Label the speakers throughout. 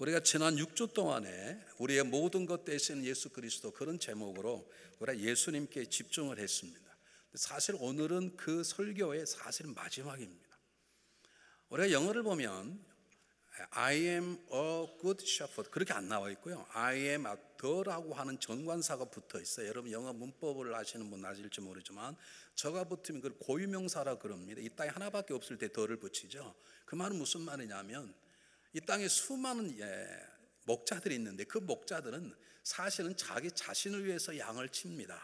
Speaker 1: 우리가 지난 6주 동안에 우리의 모든 것 되시는 예수 그리스도, 그런 제목으로 우리가 예수님께 집중을 했습니다. 사실 오늘은 그 설교의 사실 마지막입니다. 우리가 영어를 보면 I am a good shepherd 그렇게 안 나와 있고요, I am a the라고 하는 정관사가 붙어 있어요. 여러분 영어 문법을 아시는 분 아실지 모르지만 저가 붙으면 그걸 고유명사라 그럽니다. 이 땅에 하나밖에 없을 때 the를 붙이죠. 그 말은 무슨 말이냐면 이 땅에 수많은 목자들이 있는데 그 목자들은 사실은 자기 자신을 위해서 양을 칩니다.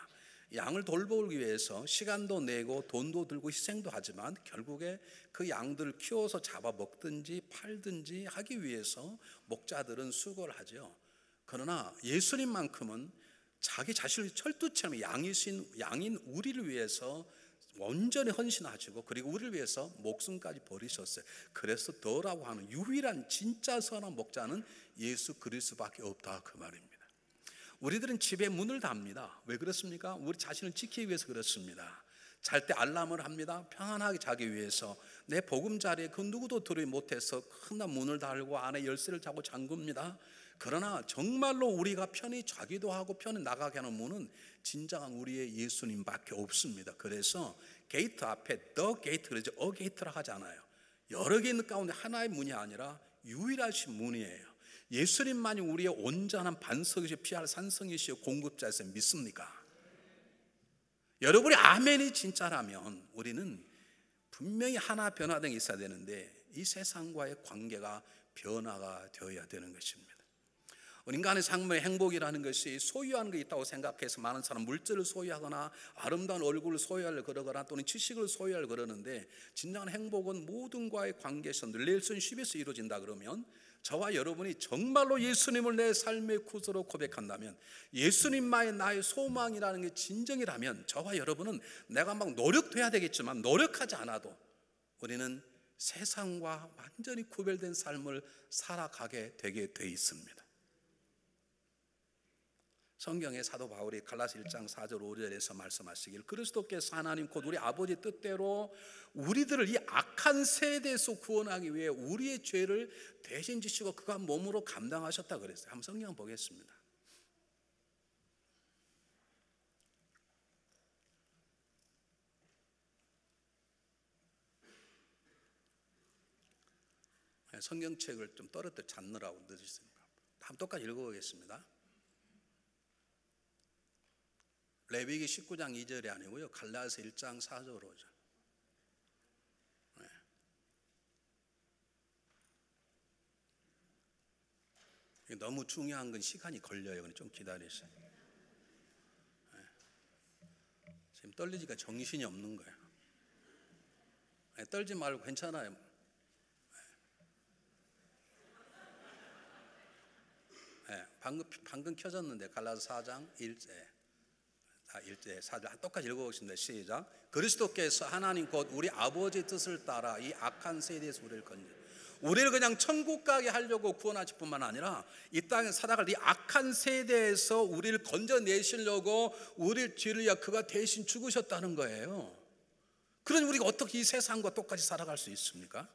Speaker 1: 양을 돌보기 위해서 시간도 내고 돈도 들고 희생도 하지만 결국에 그 양들을 키워서 잡아먹든지 팔든지 하기 위해서 목자들은 수고를 하죠. 그러나 예수님만큼은 자기 자신을 철두처럼 양인 우리를 위해서 온전히 헌신하시고 그리고 우리를 위해서 목숨까지 버리셨어요. 그래서 더라고 하는 유일한 진짜 선한 목자는 예수 그리스도밖에 없다, 그 말입니다. 우리들은 집에 문을 닫습니다. 왜 그렇습니까? 우리 자신을 지키기 위해서 그렇습니다. 잘 때 알람을 합니다. 편안하게 자기 위해서. 내 보금자리에 그 누구도 들어오지 못해서 큰 문을 달고 안에 열쇠를 차고 잠굽니다. 그러나 정말로 우리가 편히 자기도 하고 편히 나가게 하는 문은 진정한 우리의 예수님밖에 없습니다. 그래서 게이트 앞에 더 게이트, 그러죠. 게이트라고 하잖아요. 여러 개 있는 가운데 하나의 문이 아니라 유일하신 문이에요. 예수님만이 우리의 온전한 반석이시오 피할 산성이시오 공급자이시오. 믿습니까? 여러분이 아멘이 진짜라면 우리는 분명히 하나 변화된 게 있어야 되는데 이 세상과의 관계가 변화가 되어야 되는 것입니다. 인간의 삶의 행복이라는 것이 소유하는 게 있다고 생각해서 많은 사람 물질을 소유하거나 아름다운 얼굴을 소유하려고 그러거나 또는 지식을 소유하려고 그러는데 진정한 행복은 모든과의 관계에서 릴레이션 쉽에서 이루어진다. 그러면 저와 여러분이 정말로 예수님을 내 삶의 구주로 고백한다면, 예수님만이 나의 소망이라는 게 진정이라면 저와 여러분은 내가 막 노력해야 되겠지만 노력하지 않아도 우리는 세상과 완전히 구별된 삶을 살아가게 되게 돼 있습니다. 성경의 사도 바울이 갈라서 1장 4절 5절에서 말씀하시길, 그리스도께서 하나님 곧 우리 아버지 뜻대로 우리들을 이 악한 세대에서 구원하기 위해 우리의 죄를 대신 지시고 그가 몸으로 감당하셨다 그랬어요. 한번 성경 보겠습니다. 성경책을 좀 떨어뜨려 찾느라고 늦으십니까? 한번 똑같이 읽어보겠습니다. 레위기 19장 2절이 아니고요, 갈라디아서 1장 4절 5절. 너무 중요한 건 시간이 걸려요. 좀 기다리세요. 지금 떨리니까 정신이 없는 거예요. 떨지 말고 괜찮아요. 방금 켜졌는데 갈라디아서 4장 1절 4절 똑같이 읽어보겠습니다. 시작. 그리스도께서 하나님 곧 우리 아버지 뜻을 따라 이 악한 세대에서 우리를 건져 우리를 그냥 천국 가게 하려고 구원하실 뿐만 아니라 이 땅에 살아갈 이 악한 세대에서 우리를 건져내시려고 우리를 죄를 위하여 그가 대신 죽으셨다는 거예요. 그러니 우리가 어떻게 이 세상과 똑같이 살아갈 수 있습니까?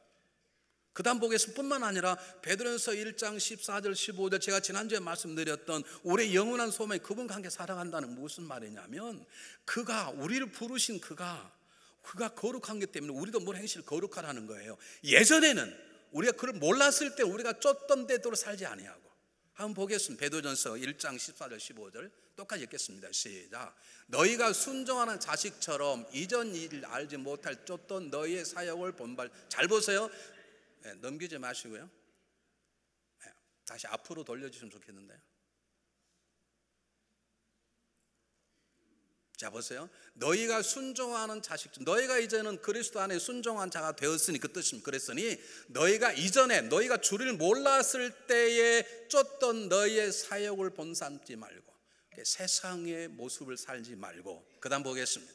Speaker 1: 그 다음 보겠습니다. 뿐만 아니라 베드로전서 1장 14절 15절 제가 지난주에 말씀드렸던 우리의 영원한 소망이 그분과 함께 살아간다는 무슨 말이냐면, 그가 우리를 부르신 그가 거룩한 것 때문에 우리도 뭘 행실 거룩하라는 거예요. 예전에는 우리가 그걸 몰랐을 때 우리가 쫓던 대로 살지 아니하고. 한번 보겠습니다. 베드로전서 1장 14절 15절 똑같이 읽겠습니다. 시작. 너희가 순종하는 자식처럼 이전 일 알지 못할 쫓던 너희의 사역을 본발. 잘 보세요. 넘기지 마시고요. 다시 앞으로 돌려주시면 좋겠는데요. 자 보세요. 너희가 순종하는 자식, 너희가 이제는 그리스도 안에 순종한 자가 되었으니 그 뜻입니다. 그랬으니 너희가 이전에 너희가 주를 몰랐을 때에 쫓던 너희의 사역을 본삼지 말고 세상의 모습을 살지 말고. 그 다음 보겠습니다.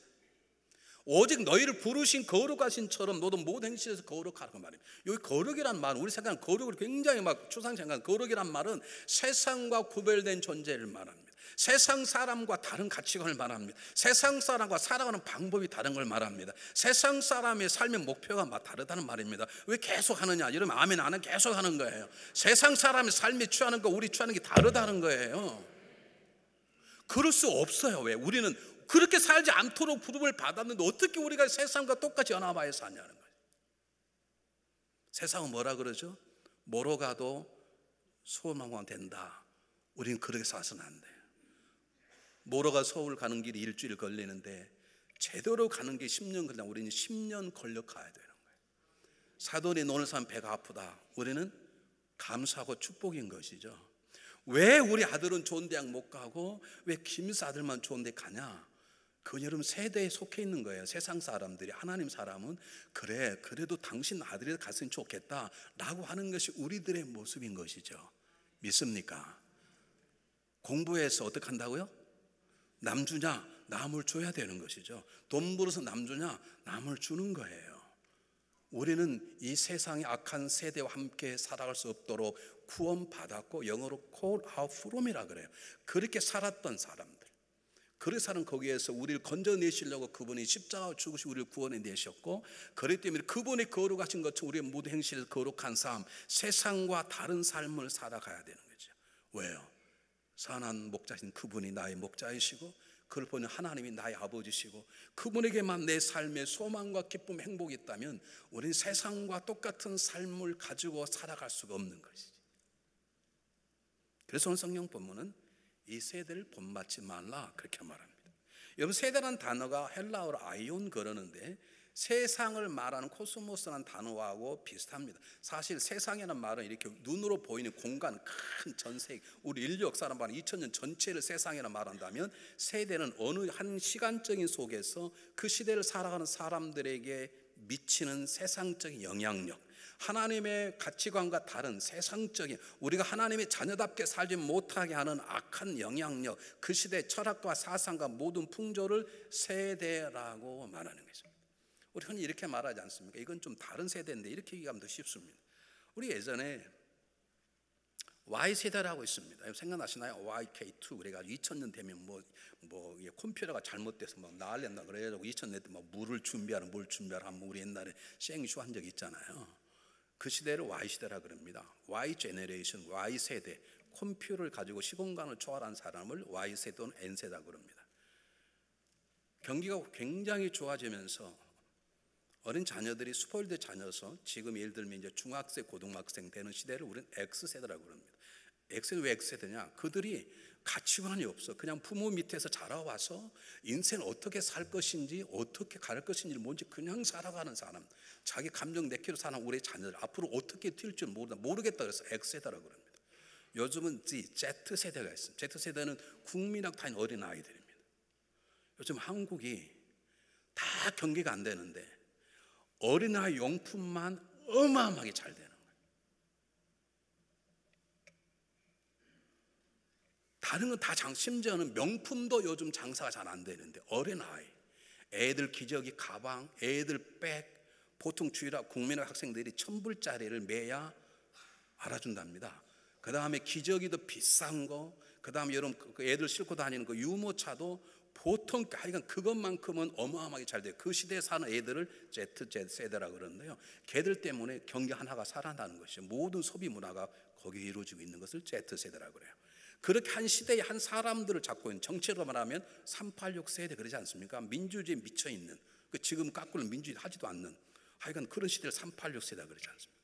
Speaker 1: 오직 너희를 부르신 거룩하신처럼 너도 모든 행실에서 거룩하라고 말입니다. 여기 거룩이란 말은 우리 생각하는 거룩을 굉장히 막 추상 생각하는 거룩이란 말은 세상과 구별된 존재를 말합니다. 세상 사람과 다른 가치관을 말합니다. 세상 사람과 살아가는 방법이 다른 걸 말합니다. 세상 사람의 삶의 목표가 다르다는 말입니다. 왜 계속 하느냐 이러면 아멘 안 하면 계속 하는 거예요. 세상 사람의 삶이 취하는 거 우리 취하는 게 다르다는 거예요. 그럴 수 없어요. 왜? 우리는 그렇게 살지 않도록 부름을 받았는데 어떻게 우리가 세상과 똑같이 연합하여 사냐는 거예요. 세상은 뭐라 그러죠? 뭐로 가도 소망만 된다. 우리는 그렇게 살아서는 안 돼요. 모로가 서울 가는 길이 일주일 걸리는데 제대로 가는 게 10년 걸리면 우리는 10년 걸려 가야 되는 거예요. 사돈이 노는 사람 배가 아프다. 우리는 감사하고 축복인 것이죠. 왜 우리 아들은 좋은 대학 못 가고 왜 김씨 아들만 좋은 데 가냐? 그건 여러분 세대에 속해 있는 거예요. 세상 사람들이. 하나님 사람은 그래 그래도 당신 아들이 갔으면 좋겠다 라고 하는 것이 우리들의 모습인 것이죠. 믿습니까? 공부해서 어떻게 한다고요? 남 주냐? 남을 줘야 되는 것이죠. 돈 벌어서 남 주냐? 남을 주는 거예요. 우리는 이 세상의 악한 세대와 함께 살아갈 수 없도록 구원받았고 영어로 call out from이라 그래요. 그렇게 살았던 사람들. 그래서는 거기에서 우리를 건져내시려고 그분이 십자가로 죽으시고 우리를 구원해내셨고 그렇기 때문에 그분이 거룩하신 것처럼 우리의 모든 행실에서 거룩한 삶, 세상과 다른 삶을 살아가야 되는 거죠. 왜요? 선한 목자신 그분이 나의 목자이시고 그걸 보는 하나님이 나의 아버지시고 그분에게만 내 삶의 소망과 기쁨, 행복이 있다면 우리는 세상과 똑같은 삶을 가지고 살아갈 수가 없는 것이지. 그래서 오늘 성경 본문은 이 세대를 본받지 말라 그렇게 말합니다. 여러분 세대라는 단어가 헬라어로 아이온 그러는데 세상을 말하는 코스모스라는 단어하고 비슷합니다. 사실 세상이라는 말은 이렇게 눈으로 보이는 공간, 큰 전세계, 우리 인류 역사를 말하는 2000년 전체를 세상이라 말한다면 세대는 어느 한 시간적인 속에서 그 시대를 살아가는 사람들에게 미치는 세상적인 영향력, 하나님의 가치관과 다른 세상적인 우리가 하나님의 자녀답게 살지 못하게 하는 악한 영향력, 그 시대의 철학과 사상과 모든 풍조를 세대라고 말하는 것입니다. 우리 흔히 이렇게 말하지 않습니까? 이건 좀 다른 세대인데 이렇게 얘기하면 더 쉽습니다. 우리 예전에 Y세대라고 있습니다. 생각나시나요? YK2 그래가지고 2000년 되면 뭐 컴퓨터가 잘못돼서 막 난리났다 그래가지고 2000년 때 막 물을 준비하라 뭘 준비하라 하면 우리 옛날에 생쇼 한 적 있잖아요. 그 시대를 Y시대라 그럽니다. Y 제너레이션, Y세대, 컴퓨터를 가지고 시공간을 초월한 사람을 Y세대 또는 N세대라고 그럽니다. 경기가 굉장히 좋아지면서 어린 자녀들이 스포일드 자녀서 지금 예를 들면 이제 중학생, 고등학생 되는 시대를 우리는 X세대라고 그럽니다. X세대 왜 X세대냐? 그들이 가치관이 없어. 그냥 부모 밑에서 자라와서 인생을 어떻게 살 것인지 어떻게 갈 것인지 뭔지 그냥 살아가는 사람. 자기 감정 내키로 사는 우리 자녀들 앞으로 어떻게 튈 줄 모르겠다 그래서 X세대라고 그럽니다. 요즘은 Z세대가 있습니다. Z세대는 국민학 다닌 어린 아이들입니다. 요즘 한국이 다 경기가 안 되는데 어린아이 용품만 어마어마하게 잘 되는 거예요. 다른 건 다 심지어는 명품도 요즘 장사가 잘 안 되는데 어린아이, 애들 기저귀, 가방, 애들 백, 보통 주일학 국민학 학생들이 1000불짜리를 매야 알아준답니다. 그 다음에 기저귀도 비싼 거, 그 다음에 여러분 애들 싣고 다니는 그 유모차도 보통 하여간 그것만큼은 어마어마하게 잘 돼요. 그 시대에 사는 애들을 Z세대라고 그러는데요. 걔들 때문에 경기 하나가 살아나는 것이죠. 모든 소비 문화가 거기에 이루어지고 있는 것을 Z세대라고 그래요. 그렇게 한 시대의 한 사람들을 잡고 있는 정치로 말하면 386 세대 그러지 않습니까? 민주주의에 미쳐있는 지금 까꾸는 민주주의 하지도 않는 하여간 그런 시대를 386 세대라 그러지 않습니까?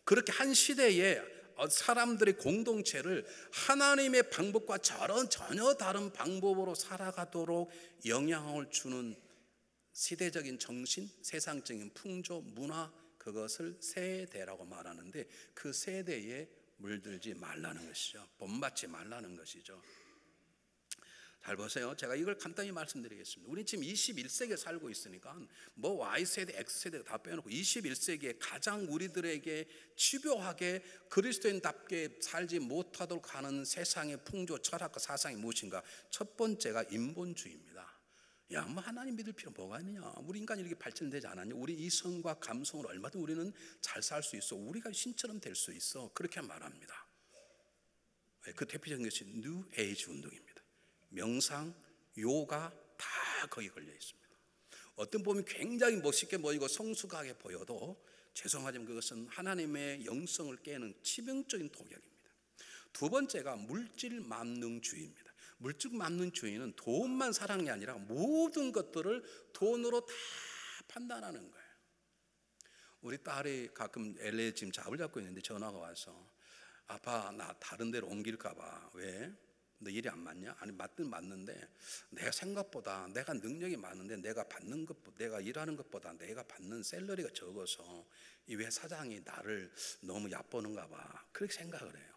Speaker 1: 그렇게 한 시대에 사람들의 공동체를 하나님의 방법과 전혀 다른 방법으로 살아가도록 영향을 주는 시대적인 정신, 세상적인 풍조, 문화 그것을 세대라고 말하는데 그 세대에 물들지 말라는 것이죠. 본받지 말라는 것이죠. 잘 보세요. 제가 이걸 간단히 말씀드리겠습니다. 우리 지금 21세기에 살고 있으니까 뭐 Y세대, X세대 다 빼놓고 21세기에 가장 우리들에게 집요하게 그리스도인답게 살지 못하도록 하는 세상의 풍조, 철학과 사상이 무엇인가? 첫 번째가 인본주의입니다. 야, 뭐 하나님 믿을 필요 뭐가 있느냐? 우리 인간이 이렇게 발전되지 않았냐? 우리 이성과 감성으로 얼마든 우리는 잘 살 수 있어. 우리가 신처럼 될 수 있어. 그렇게 말합니다. 그 대표적인 것이 뉴 에이지 운동입니다. 명상, 요가 다 거기 걸려 있습니다. 어떤 보면 굉장히 멋있게 보이고 성숙하게 보여도 죄송하지만 그것은 하나님의 영성을 깨는 치명적인 독약입니다. 두 번째가 물질 만능주의입니다. 물질 만능주의는 돈만 사랑이 아니라 모든 것들을 돈으로 다 판단하는 거예요. 우리 딸이 가끔 LA 지금 잡을 잡고 있는데 전화가 와서 아빠 나 다른 데로 옮길까 봐. 왜? 너 일이 안 맞냐? 아니 맞는데 내가 생각보다 내가 능력이 많은데 내가 받는 것, 내가 일하는 것보다 내가 받는 샐러리가 적어서 이 회사장이 나를 너무 얕보는가 봐. 그렇게 생각을 해요.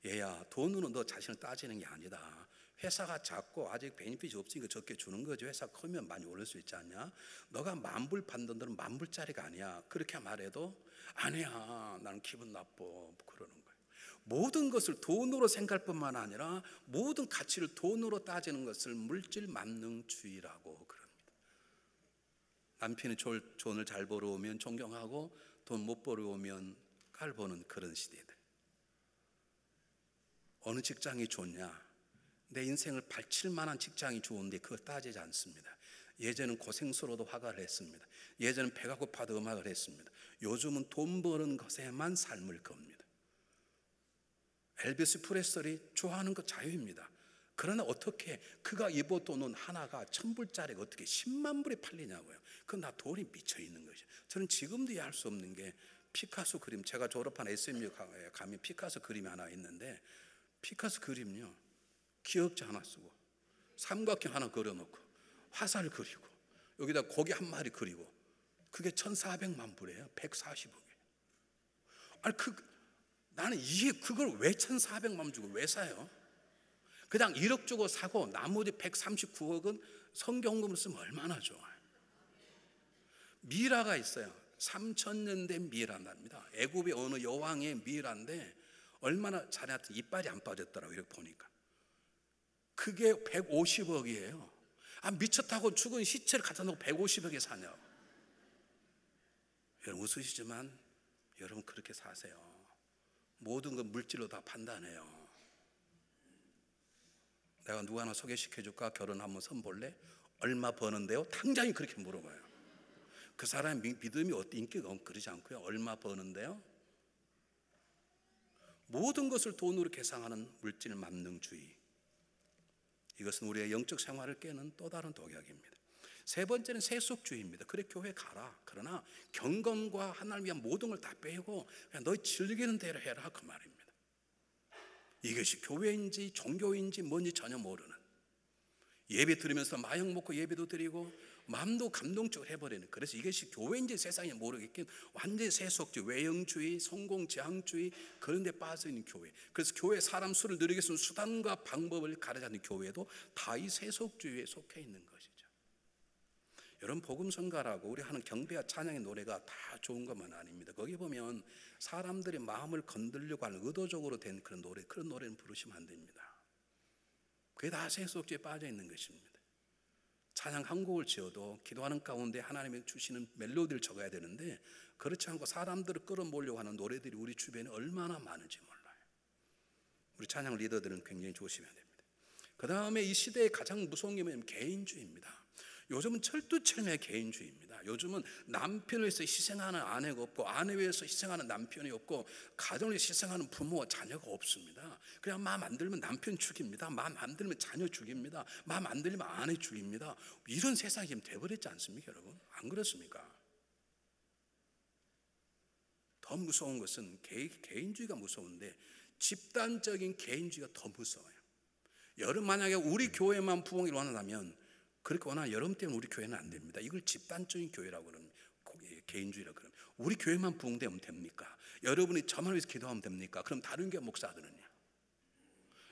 Speaker 1: 얘야, 돈으로 너 자신을 따지는 게 아니다. 회사가 작고 아직 베니핏이 없으니까 적게 주는 거지. 회사 크면 많이 오를 수 있지 않냐? 너가 만불 받는 데는 만불짜리가 아니야. 그렇게 말해도 아니야, 나는 기분 나빠. 그러는 거예요. 모든 것을 돈으로 생각할 뿐만 아니라 모든 가치를 돈으로 따지는 것을 물질 만능주의라고 그럽니다. 남편이 돈을 잘 벌어오면 존경하고 돈 못 벌어오면 깔보는 그런 시대들. 어느 직장이 좋냐? 내 인생을 바칠 만한 직장이 좋은데 그걸 따지지 않습니다. 예전은 고생스러워도 화가를 했습니다. 예전은 배가 고파도 음악을 했습니다. 요즘은 돈 버는 것에만 삶을 겁니다. 엘비스 프레슬리 좋아하는 것 자유입니다. 그러나 어떻게 그가 입어둔 옷 하나가 1000불짜리가 어떻게 10만 불에 팔리냐고요. 그건 다 돈이 미쳐 있는 것이죠. 저는 지금도 이해할 수 없는 게 피카소 그림, 제가 졸업한 SMU 가면 피카소 그림이 하나 있는데 피카소 그림요, 기억자 하나 쓰고 삼각형 하나 그려놓고 화살 그리고 여기다 고기 한 마리 그리고 그게 1400만 불이에요. 140억에. 아니 나는 이게 그걸 왜 1400만 주고 왜 사요? 그냥 1억 주고 사고 나머지 139억은 성경금을 쓰면 얼마나 좋아요. 미라가 있어요. 3000년 된 미라입니다. 애굽의 어느 여왕의 미라인데 얼마나 잘해놨든 이빨이 안 빠졌더라고요. 이렇게 보니까 그게 150억이에요. 아, 미쳤다고 죽은 시체를 갖다 놓고 150억에 사냐고. 여러분 웃으시지만 여러분 그렇게 사세요. 모든 건 물질로 다 판단해요. 내가 누구 하나 소개시켜줄까? 결혼 한번 선볼래? 얼마 버는데요? 당장이 그렇게 물어봐요. 그 사람의 믿음이 인기가 그러지 않고요. 얼마 버는데요? 모든 것을 돈으로 계산하는 물질 만능주의. 이것은 우리의 영적 생활을 깨는 또 다른 독약입니다. 세 번째는 세속주의입니다. 그래 교회 가라. 그러나 경건과 하나님을 위한 모든 걸 다 빼고 그냥 너희 즐기는 대로 해라 그 말입니다. 이것이 교회인지 종교인지 뭔지 전혀 모르는, 예배 드리면서 마약 먹고 예배도 드리고 마음도 감동적으로 해버리는, 그래서 이것이 교회인지 세상에 모르겠긴 완전히 세속주의, 외형주의, 성공지향주의 그런 데 빠져있는 교회. 그래서 교회 사람 수를 늘리기 위해서는 수단과 방법을 가르치는 교회도 다 이 세속주의에 속해 있는 것이죠. 여러분 복음성가라고 우리 하는 경배와 찬양의 노래가 다 좋은 것만 아닙니다. 거기 보면 사람들의 마음을 건드리려고 하는 의도적으로 된 그런 노래는 부르시면 안 됩니다. 그게 다 세속주의에 빠져 있는 것입니다. 찬양 한 곡을 지어도 기도하는 가운데 하나님이 주시는 멜로디를 적어야 되는데 그렇지 않고 사람들을 끌어모으려고 하는 노래들이 우리 주변에 얼마나 많은지 몰라요. 우리 찬양 리더들은 굉장히 조심해야 됩니다. 그 다음에 이 시대의 가장 무서운 게 뭐냐면 개인주의입니다. 요즘은 철두철미의 개인주의입니다. 요즘은 남편을 위해서 희생하는 아내가 없고 아내를 위해서 희생하는 남편이 없고 가정을 위해서 희생하는 부모와 자녀가 없습니다. 그냥 마음 안 들면 남편 죽입니다. 마음 안 들면 자녀 죽입니다. 마음 안 들면 아내 죽입니다. 이런 세상이 지금 돼버렸지 않습니까 여러분? 안 그렇습니까? 더 무서운 것은 개인주의가 무서운데 집단적인 개인주의가 더 무서워요. 여러분 만약에 우리 교회만 부흥을 원한다면 그렇게 원하는 여러분 때문에 우리 교회는 안 됩니다. 이걸 집단적인 교회라고 그러면, 개인주의라고 그러면 우리 교회만 부흥되면 됩니까? 여러분이 저만 위해서 기도하면 됩니까? 그럼 다른 교회 목사들은요?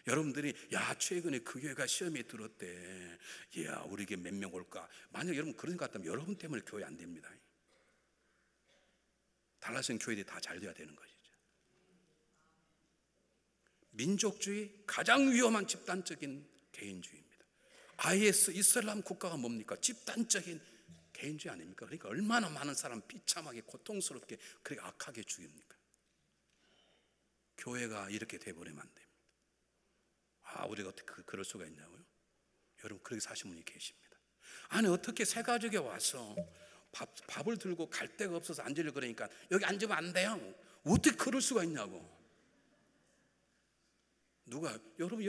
Speaker 1: 여러분들이 야 최근에 그 교회가 시험에 들었대. 야 우리 교회 몇 명 올까? 만약 여러분 그런 것 같다면 여러분 때문에 교회 안 됩니다. 달라진 교회들이 다 잘 돼야 되는 것이죠. 민족주의 가장 위험한 집단적인 개인주의입니다. IS 이슬람 국가가 뭡니까? 집단적인 개인주의 아닙니까? 그러니까 얼마나 많은 사람 비참하게 고통스럽게 그렇게 악하게 죽입니까? 교회가 이렇게 돼버리면 안 됩니다. 우리가 어떻게 그럴 수가 있냐고요? 여러분, 그렇게 사신 분이 계십니다. 아니, 어떻게 새 가족이 와서 밥을 들고 갈 데가 없어서 앉으려고 그러니까 여기 앉으면 안 돼요. 어떻게 그럴 수가 있냐고. 누가? 여러분이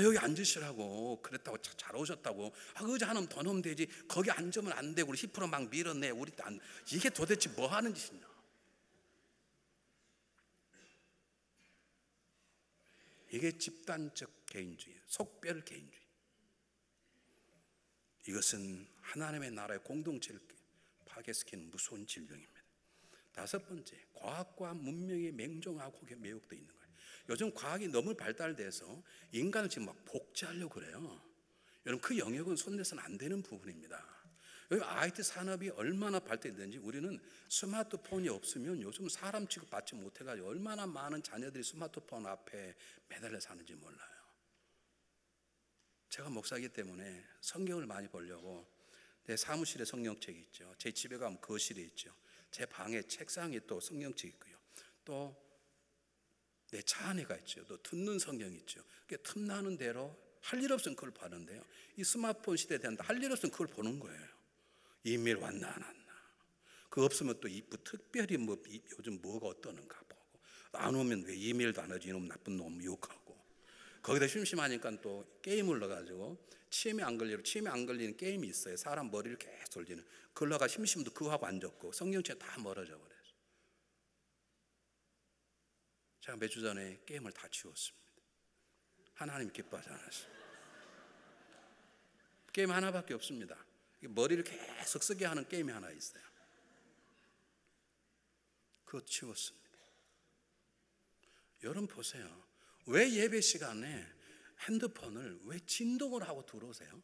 Speaker 1: 여기 앉으시라고 그랬다고 잘 오셨다고. 의자 하나만 더 넣으면 되지. 거기 앉으면 안 되고 우리 10% 막 밀어내. 우리 이게 도대체 뭐 하는 짓이냐. 이게 집단적 개인주의, 속별 개인주의. 이것은 하나님의 나라의 공동체를 파괴시키는 무서운 질병입니다. 다섯 번째, 과학과 문명이 맹종하고 매혹되어 있는 거예요. 요즘 과학이 너무 발달돼서 인간을 지금 막 복제하려고 그래요. 여러분, 그 영역은 손대서는 안 되는 부분입니다. 여기 IT 산업이 얼마나 발달됐는지, 우리는 스마트폰이 없으면 요즘 사람 취급받지 못해가지고 얼마나 많은 자녀들이 스마트폰 앞에 매달려 사는지 몰라요. 제가 목사이기 때문에 성경을 많이 보려고 내 사무실에 성경책이 있죠. 제 집에 가면 거실에 있죠. 제 방에 책상에 또 성경책이 있고요. 또 내 차 안에가 있죠. 또 듣는 성경이 있죠. 틈나는 대로 할 일 없으면 그걸 보는데요. 이 스마트폰 시대에 대한다. 할 일 없으면 그걸 보는 거예요. 이메일 왔나 안 왔나. 그거 없으면 또 특별히 요즘 뭐가 어떠는가 보고. 안 오면 왜 이메일도 안 하지, 이놈 나쁜 놈 욕하고. 거기다 심심하니까 또 게임을 넣어가지고 치매 안 걸리는 게임이 있어요. 사람 머리를 계속 돌리는. 그러다가 심심도 그거 하고 앉았고 성경책 다 멀어져 버려요. 제가 몇 주 전에 게임을 다 지웠습니다. 하나님 기뻐하지 않았어요. 게임 하나밖에 없습니다. 머리를 계속 쓰게 하는 게임이 하나 있어요. 그거 지웠습니다. 여러분 보세요. 왜 예배 시간에 핸드폰을 왜 진동을 하고 들어오세요?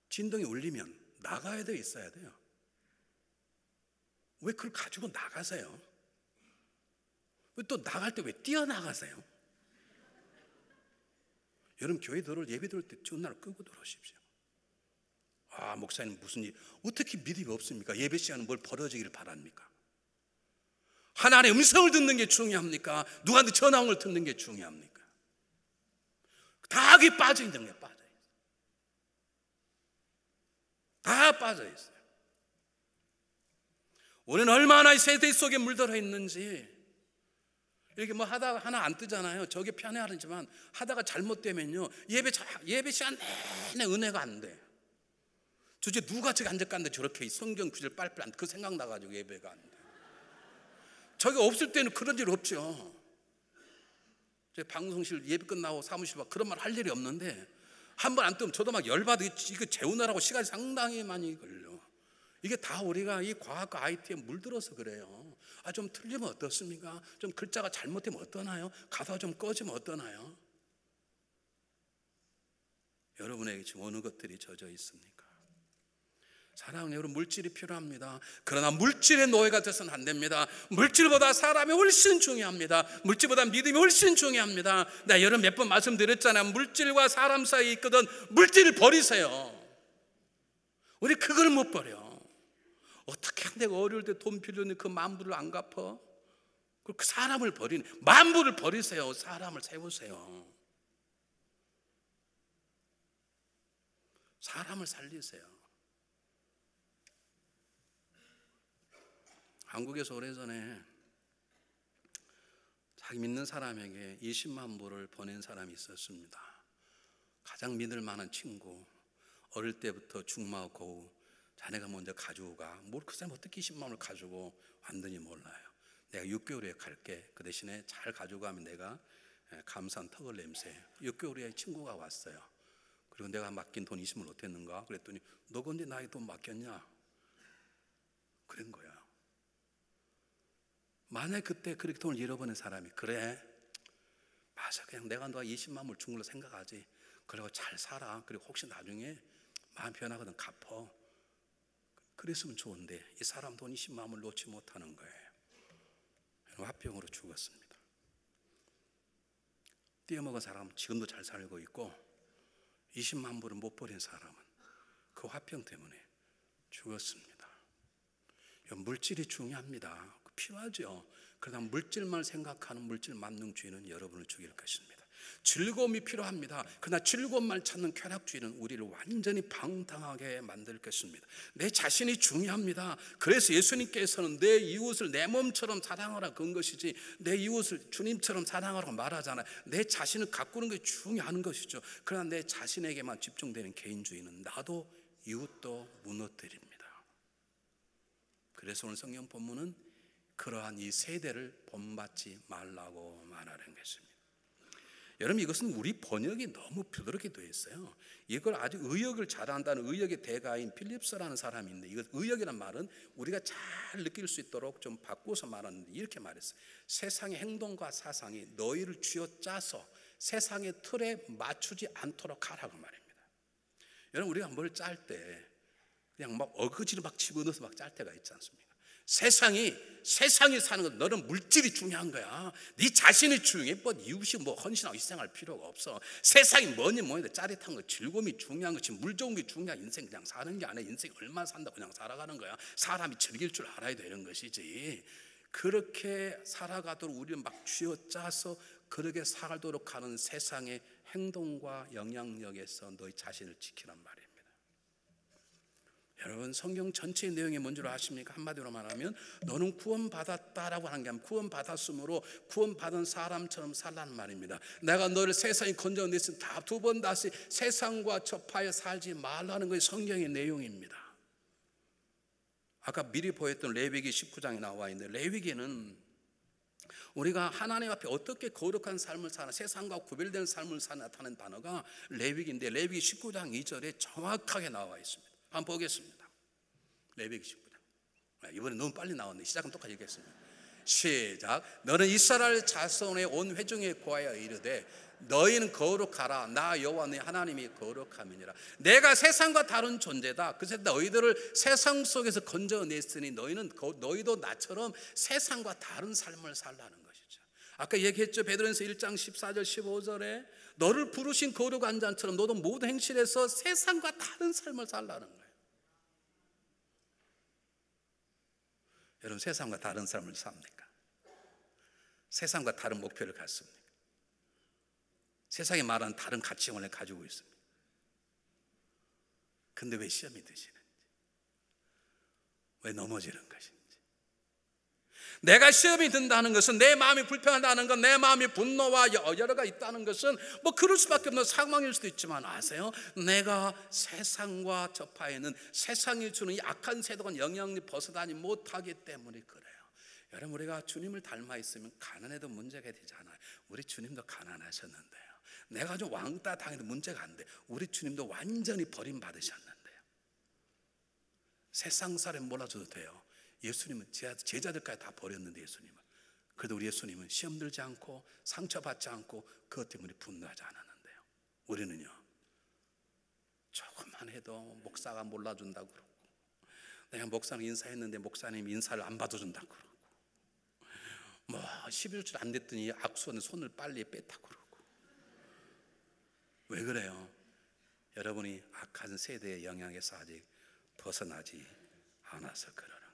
Speaker 1: 진동이 울리면 나가야 돼, 있어야 돼요? 왜 그걸 가지고 나가세요? 왜 또 나갈 때 왜 뛰어나가세요? 여러분, 교회 예배 들을 때 전화를 끄고 들어오십시오. 목사님 무슨 일, 어떻게 믿음이 없습니까? 예배 시간은 뭘 벌어지기를 바랍니까? 하나님의 음성을 듣는 게 중요합니까? 누구한테 전화 온 걸 듣는 게 중요합니까? 다 거기 빠져 있는 게 빠져 있어요. 다 빠져 있어요. 우리는 얼마나 이 세대 속에 물들어 있는지. 이렇게 하다가 하나 안 뜨잖아요. 저게 편해하지만 하다가 잘못되면요, 예배 시간 내내 은혜가 안 돼. 도대체 누가 저기 앉았는데 저렇게 성경 구절 빨빨 안 돼. 그 생각 나가지고 예배가 안 돼. 저게 없을 때는 그런 일 없죠. 제 방송실 예배 끝나고 사무실 막 그런 말 할 일이 없는데 한 번 안 뜨면 저도 막 열받아. 이거 재우느라고 시간이 상당히 많이 걸려. 이게 다 우리가 이 과학과 IT에 물들어서 그래요. 좀 틀리면 어떻습니까? 좀 글자가 잘못되면 어떠나요? 가사가 좀 꺼지면 어떠나요? 여러분에게 지금 어느 것들이 젖어 있습니까? 사랑하는 여러분, 물질이 필요합니다. 그러나 물질의 노예가 돼서는 안 됩니다. 물질보다 사람이 훨씬 중요합니다. 물질보다 믿음이 훨씬 중요합니다. 나 여러분 몇 번 말씀드렸잖아요. 물질과 사람 사이에 있거든 물질을 버리세요. 우리 그걸 못 버려. 어떻게 내가 어려울 때 돈 필요했는데 그 만불을 안 갚아? 그 사람을 버리는, 만불을 버리세요. 사람을 세우세요. 사람을 살리세요. 한국에서 오래전에 자기 믿는 사람에게 20만 불을 보낸 사람이 있었습니다. 가장 믿을 만한 친구. 어릴 때부터 중마고 자네가 먼저 가지고 가. 그 사람 어떻게 20만 원을 가지고 왔는지 몰라요. 내가 6개월 후에 갈게. 그 대신에 잘 가지고 가면 내가 감사한 턱을 냄새. 6개월 후에 친구가 왔어요. 그리고 내가 맡긴 돈 20만 어땠는가? 그랬더니 너 근데 나에게 돈 맡겼냐? 그런 거야. 만약 그때 그렇게 돈을 잃어버린 사람이 그래, 맞아, 그냥 내가 너 20만 불 준 걸로 생각하지. 그리고 잘 살아. 그리고 혹시 나중에 마음 변하거든 갚어. 그랬으면 좋은데 이 사람 돈 20만 불 놓지 못하는 거예요. 화병으로 죽었습니다. 떼어먹은 사람은 지금도 잘 살고 있고 20만 불을 못 버린 사람은 그 화병 때문에 죽었습니다. 물질이 중요합니다. 필요하죠. 그러나 물질만 생각하는 물질 만능주의는 여러분을 죽일 것입니다. 즐거움이 필요합니다. 그러나 즐거움만 찾는 쾌락주의는 우리를 완전히 방탕하게 만들 것입니다. 내 자신이 중요합니다. 그래서 예수님께서는 내 이웃을 내 몸처럼 사랑하라 그런 것이지, 내 이웃을 주님처럼 사랑하라고 말하잖아요. 내 자신을 가꾸는 게 중요한 것이죠. 그러나 내 자신에게만 집중되는 개인주의는 나도 이웃도 무너뜨립니다. 그래서 오늘 성경 본문은 그러한 이 세대를 본받지 말라고 말하는 것입니다. 여러분, 이것은 우리 번역이 너무 부드럽게 되어 있어요. 이걸 아주 의역을 잘한다는 의역의 대가인 필립스라는 사람이 있는데, 이것 의역이란 말은 우리가 잘 느낄 수 있도록 좀 바꿔서 말하는데 이렇게 말했어요. 세상의 행동과 사상이 너희를 쥐어짜서 세상의 틀에 맞추지 않도록 하라고 말입니다. 여러분, 우리가 뭘 짤 때 그냥 막 어거지로 막 집어넣어서 막 짤 때가 있지 않습니까? 세상이 사는 건 너는 물질이 중요한 거야. 네 자신이 중요해. 뭐 이웃이 뭐 헌신하고 희생할 필요가 없어. 세상이 뭐니 짜릿한 거, 즐거움이 중요한 거지. 물 좋은 게 중요한, 인생 그냥 사는 게 아니야. 인생 얼마나 산다고 그냥 살아가는 거야. 사람이 즐길 줄 알아야 되는 것이지. 그렇게 살아가도록 우리를 막 쥐어짜서 그렇게 살도록 하는 세상의 행동과 영향력에서 너희 자신을 지키란 말이에요. 여러분, 성경 전체의 내용이 뭔지 아십니까? 한마디로 말하면 너는 구원받았다라고 하는 게 아니라 구원받았으므로 구원받은 사람처럼 살라는 말입니다. 내가 너를 세상에 건져냈으니 다 두 번 다시 세상과 접하여 살지 말라는 것이 성경의 내용입니다. 아까 미리 보였던 레위기 19장에 나와 있는데, 레위기는 우리가 하나님 앞에 어떻게 거룩한 삶을 사는, 세상과 구별된 삶을 사는 나타낸 단어가 레위기인데, 레위기 19장 2절에 정확하게 나와 있습니다. 한번 보겠습니다. 레위기 19장. 이번에 너무 빨리 나왔네. 시작은 똑같이 얘기했습니다. 시작. 너는 이스라엘 자손의 온 회중에 구하여 이르되 너희는 거룩하라. 나 여호와 네 하나님이 거룩함이니라. 내가 세상과 다른 존재다. 그래서 너희들을 세상 속에서 건져냈으니 너희도 나처럼 세상과 다른 삶을 살라는 것이죠. 아까 얘기했죠. 베드로전서 1장 14절 15절에 너를 부르신 거룩한 자처럼 너도 모든 행실에서 세상과 다른 삶을 살라는 거예요. 여러분, 세상과 다른 삶을 삽니까? 세상과 다른 목표를 갖습니까? 세상이 말하는 다른 가치관을 가지고 있습니다. 근데 왜 시험이 드시는지, 왜 넘어지는 것인지. 내가 시험이 든다는 것은, 내 마음이 불평하다는 것, 내 마음이 분노와 여러가 있다는 것은 뭐 그럴 수밖에 없는 상황일 수도 있지만 아세요? 내가 세상과 접하에는 세상이 주는 이 악한 세도가 영향力벗어나지 못하기 때문에 그래요. 여러분, 우리가 주님을 닮아 있으면 가난해도 문제가 되지 않아요. 우리 주님도 가난하셨는데요. 내가 좀 왕따 당해도 문제가 안 돼. 우리 주님도 완전히 버림받으셨는데요. 세상 사람 몰라줘도 돼요. 예수님은 제자들까지 다 버렸는데, 예수님은, 그래도 우리 예수님은 시험 들지 않고 상처받지 않고 그것 때문에 분노하지 않았는데요. 우리는요, 조금만 해도 목사가 몰라준다고 그러고, 내가 목사님 인사했는데 목사님 인사를 안 받아준다고 그러고, 뭐 11주 안 됐더니 악수하는 손을 빨리 뺐다고 그러고. 왜 그래요? 여러분이 악한 세대의 영향에서 아직 벗어나지 않아서 그러는 거예요.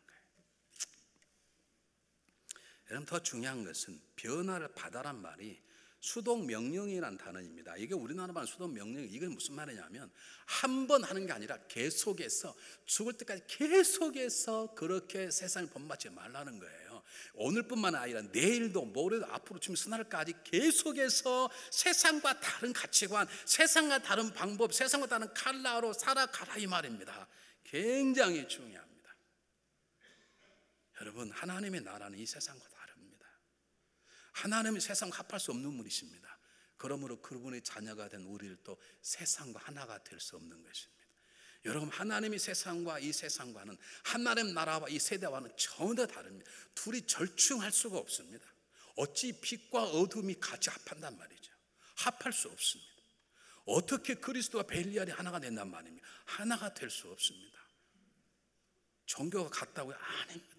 Speaker 1: 여러분, 더 중요한 것은 변화를 받아란 말이 수동명령이라는 단어입니다. 이게 우리나라 말 수동명령, 이게 무슨 말이냐면 한 번 하는 게 아니라 계속해서, 죽을 때까지 계속해서 그렇게 세상을 본받지 말라는 거예요. 오늘뿐만 아니라 내일도 모레도 앞으로 지금 수날까지 계속해서 세상과 다른 가치관, 세상과 다른 방법, 세상과 다른 칼라로 살아가라 이 말입니다. 굉장히 중요합니다. 여러분, 하나님의 나라는 이 세상과 다릅니다. 하나님은 세상과 합할 수 없는 분이십니다. 그러므로 그분의 자녀가 된 우리를 또 세상과 하나가 될 수 없는 것입니다. 여러분, 하나님의 세상과 이 세상과는, 하나님 나라와 이 세대와는 전혀 다릅니다. 둘이 절충할 수가 없습니다. 어찌 빛과 어둠이 같이 합한단 말이죠. 합할 수 없습니다. 어떻게 그리스도와 벨리알이 하나가 된단 말입니까? 하나가 될 수 없습니다. 종교가 같다고요? 아닙니다.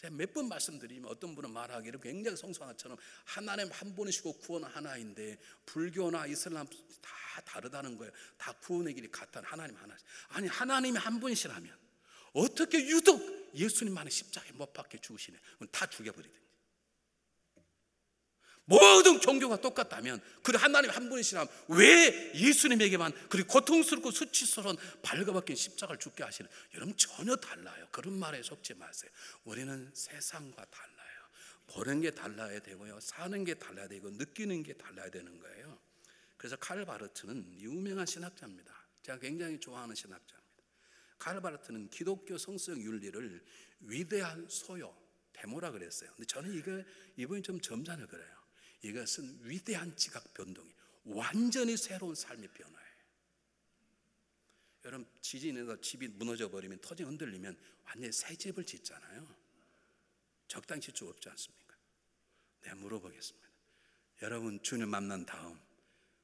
Speaker 1: 제가 몇 번 말씀드리면 어떤 분은 말하기를 굉장히 성성한 것처럼 하나님 한 분이시고 구원은 하나인데 불교나 이슬람 다 다르다는 거예요. 다 구원의 길이 같다는 하나님 하나씩. 아니 하나님이 한 분이시라면 어떻게 유독 예수님만의 십자가에 못 박혀 죽으시네. 그럼 다 죽여버리든지. 모든 종교가 똑같다면 그리고 하나님 한 분이시라면 왜 예수님에게만 그리고 고통스럽고 수치스러운 발가벗긴 십자가를 죽게 하시는? 여러분 전혀 달라요. 그런 말에 속지 마세요. 우리는 세상과 달라요. 보는 게 달라야 되고요, 사는 게 달라야 되고 느끼는 게 달라야 되는 거예요. 그래서 칼 바르트는 유명한 신학자입니다. 제가 굉장히 좋아하는 신학자입니다. 칼 바르트는 기독교 성서적 윤리를 위대한 소요, 데모라 그랬어요. 근데 저는 이번에 좀 점잖을 그래요. 이것은 위대한 지각 변동이 완전히 새로운 삶의 변화예요. 여러분 지진에서 집이 무너져 버리면 토지 흔들리면 완전히 새 집을 짓잖아요. 적당히 짓 수 없지 않습니까? 내가 물어보겠습니다. 여러분 주님 만난 다음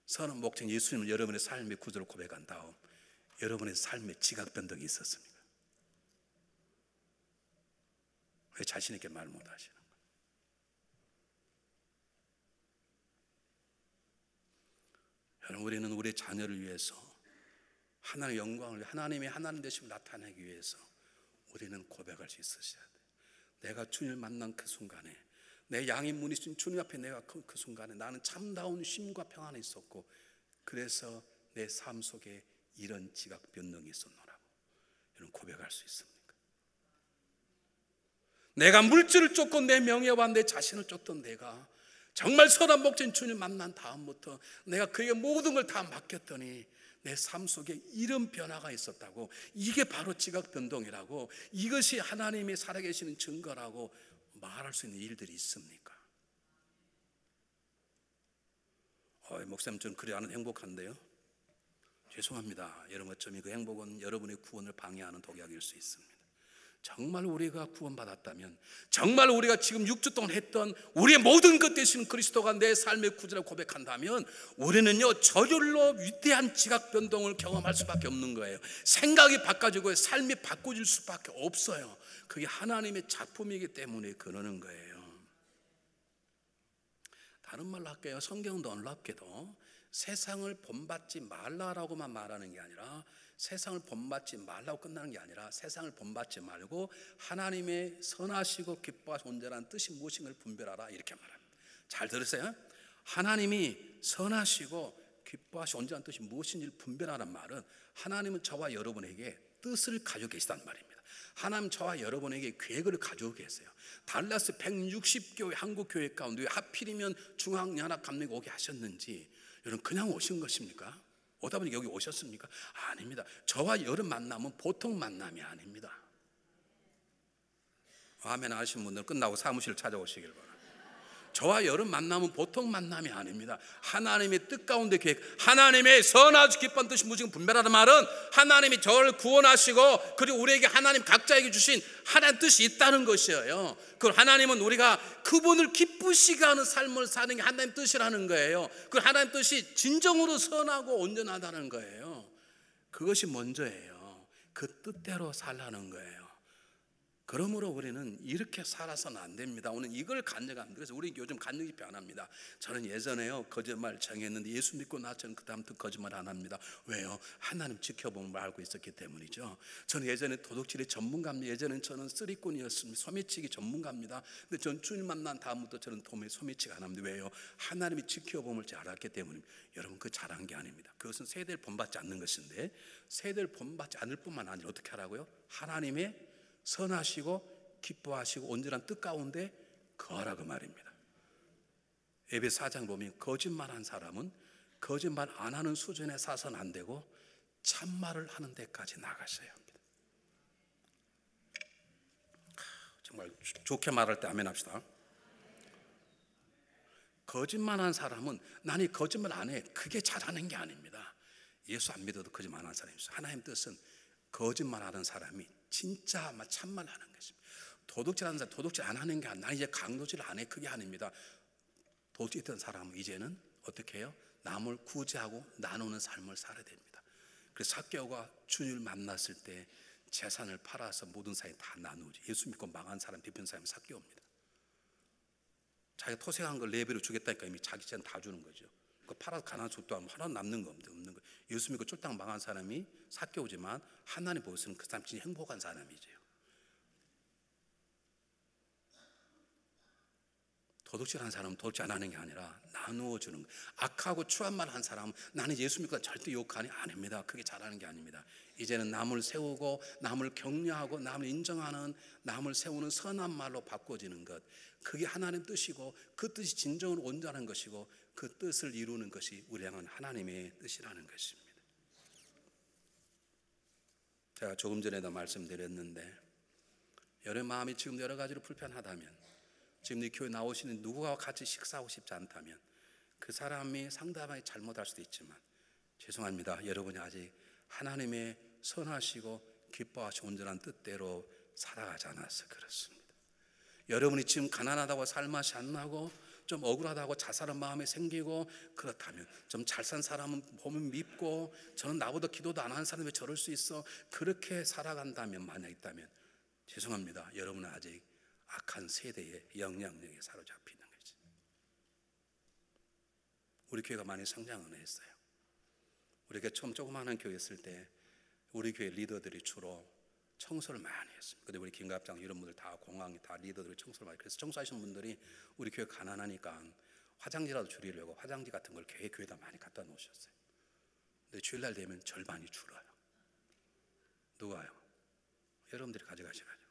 Speaker 1: 선한 목적 예수님을 여러분의 삶의 구조를 고백한 다음 여러분의 삶에 지각 변동이 있었습니까? 왜 자신 있게 말 못하시는 거예요? 여러분 우리는 우리 자녀를 위해서 하나님의 영광을 하나님의 하나님 되심을 나타내기 위해서 우리는 고백할 수 있으셔야 돼요. 내가 주님을 만난 그 순간에 내 양의 문이신 주님 앞에 내가 그 순간에 나는 참다운 쉼과 평안이 있었고 그래서 내 삶 속에 이런 지각 변동이 있었노라고 이런 고백할 수 있습니까? 내가 물질을 쫓고 내 명예와 내 자신을 쫓던 내가 정말 선한 목적인 주님 만난 다음부터 내가 그에게 모든 걸 다 맡겼더니 내 삶 속에 이런 변화가 있었다고, 이게 바로 지각 변동이라고, 이것이 하나님이 살아계시는 증거라고 말할 수 있는 일들이 있습니까? 목사님 저는 그래 하는 행복한데요. 죄송합니다. 여러분 어쩌면 그 행복은 여러분의 구원을 방해하는 독약일 수 있습니다. 정말 우리가 구원받았다면, 정말 우리가 지금 6주 동안 했던 우리의 모든 것 되시는 그리스도가 내 삶의 구주라고 고백한다면 우리는요 저절로 위대한 지각 변동을 경험할 수밖에 없는 거예요. 생각이 바꿔지고 삶이 바꿔질 수밖에 없어요. 그게 하나님의 작품이기 때문에 그러는 거예요. 다른 말로 할게요. 성경은 놀랍게도 세상을 본받지 말라라고만 말하는 게 아니라, 세상을 본받지 말라고 끝나는 게 아니라 세상을 본받지 말고 하나님의 선하시고 기뻐하시고 온전한 뜻이 무엇인가를 분별하라 이렇게 말합니다. 잘 들으세요. 하나님이 선하시고 기뻐하시고 온전한 뜻이 무엇인지를 분별하라는 말은 하나님은 저와 여러분에게 뜻을 가지고 계시다는 말입니다. 하나님 저와 여러분에게 계획을 가지고 계세요. 달라스 160교회 한국교회 가운데 왜 하필이면 중앙연합감리가 오게 하셨는지 여러분 그냥 오신 것입니까? 오다 보니 여기 오셨습니까? 아닙니다. 저와 여러분 만남은 보통 만남이 아닙니다. 아멘 하시는 분들 끝나고 사무실 찾아오시길 바랍니다. 저와 여러분 만남은 보통 만남이 아닙니다. 하나님의 뜻 가운데 계획, 하나님의 선하시고 기뻐하는 뜻이 무엇인가 분별하는 말은 하나님이 저를 구원하시고 그리고 우리에게 하나님 각자에게 주신 하나님 뜻이 있다는 것이에요. 그 하나님은 우리가 그분을 기쁘시게 하는 삶을 사는 게 하나님 뜻이라는 거예요. 그 하나님 뜻이 진정으로 선하고 온전하다는 거예요. 그것이 먼저예요. 그 뜻대로 살라는 거예요. 그러므로 우리는 이렇게 살아서는 안 됩니다. 오늘 이걸 간증합니다. 그래서 우리 요즘 간증이 변합니다. 저는 예전에요 거짓말 정했는데 예수 믿고 나서는 그 다음부터 거짓말 안 합니다. 왜요? 하나님 지켜보면 알고 있었기 때문이죠. 저는 예전에 도둑질의 전문가입니다. 예전엔 저는 쓰리꾼이었습니다. 소매치기 전문가입니다. 근데 전 주님 만난 다음부터 저는 소매치기 안 합니다. 왜요? 하나님이 지켜보면 잘 알았기 때문입니다. 여러분 그 잘한 게 아닙니다. 그것은 세대를 본받지 않는 것인데, 세대를 본받지 않을 뿐만 아니라 어떻게 하라고요? 하나님의 선하시고 기뻐하시고 온전한 뜻 가운데 거하라고 말입니다. 에베소 4장 보면 거짓말한 사람은 거짓말 안 하는 수준에 사서는 안 되고 참말을 하는 데까지 나가셔야 합니다. 정말 좋게 말할 때 아멘 합시다. 거짓말한 사람은 나는 거짓말 안 해, 그게 잘하는 게 아닙니다. 예수 안 믿어도 거짓말 안 하는 사람이 있어요. 하나님 뜻은 거짓말하는 사람이 진짜 참말하는 것입니다. 도둑질하는 사람 도둑질 안 하는 게 아니라, 난 이제 강도질 안 해, 그게 아닙니다. 도둑질했던 사람은 이제는 어떻게 해요? 남을 구제하고 나누는 삶을 살아야 됩니다. 그래서 삭개오가 주님을 만났을 때 재산을 팔아서 모든 사람이 다 나누지. 예수 믿고 망한 사람, 비편 사람이 삭개옵니다. 자기가 토색한 걸 레벨로 주겠다니까 이미 자기 재산 다 주는 거죠. 그 팔아서 가난한 족도 하나 남는 거 없는 거. 예수 믿고 쫄딱 망한 사람이 삭개오지만 하나님 보고서는 그 사람 진짜 행복한 사람이죠. 도둑질하는 사람은 도둑질 안 하는 게 아니라 나누어 주는 거. 악하고 추한 말 한 사람은 나는 예수 믿고 절대 욕하니 아닙니다. 그게 잘하는 게 아닙니다. 이제는 남을 세우고 남을 격려하고 남을 인정하는, 남을 세우는 선한 말로 바꿔지는 것, 그게 하나님 뜻이고 그 뜻이 진정으로 온전한 것이고 그 뜻을 이루는 것이 우리 향한 하나님의 뜻이라는 것입니다. 제가 조금 전에도 말씀드렸는데 여러분 마음이 지금 여러 가지로 불편하다면, 지금 이 교회 나오시는 누구와 같이 식사하고 싶지 않다면 그 사람이 상대방이 잘못할 수도 있지만 죄송합니다. 여러분이 아직 하나님의 선하시고 기뻐하시고 온전한 뜻대로 살아가지 않아서 그렇습니다. 여러분이 지금 가난하다고 살맛이 안 나고 좀 억울하다고 자살한 마음이 생기고 그렇다면, 좀 잘 산 사람은 보면 밉고 저는 나보다 기도도 안 하는 사람이 왜 저럴 수 있어, 그렇게 살아간다면, 만약 있다면 죄송합니다. 여러분은 아직 악한 세대의 영향력에 사로잡히는 거지. 우리 교회가 많이 성장을 했어요. 우리가 처음 조그마한 교회였을 때 우리 교회 리더들이 주로 청소를 많이 했습니다. 근데 우리 김갑장 이런 분들 다 공항이 다 리더들이 청소를 많이, 그래서 청소하시는 분들이 우리 교회 가난하니까 화장지라도 줄이려고 화장지 같은 걸 교회에다 많이 갖다 놓으셨어요. 근데 주일날 되면 절반이 줄어요. 누가요? 여러분들이 가져가셔가지고.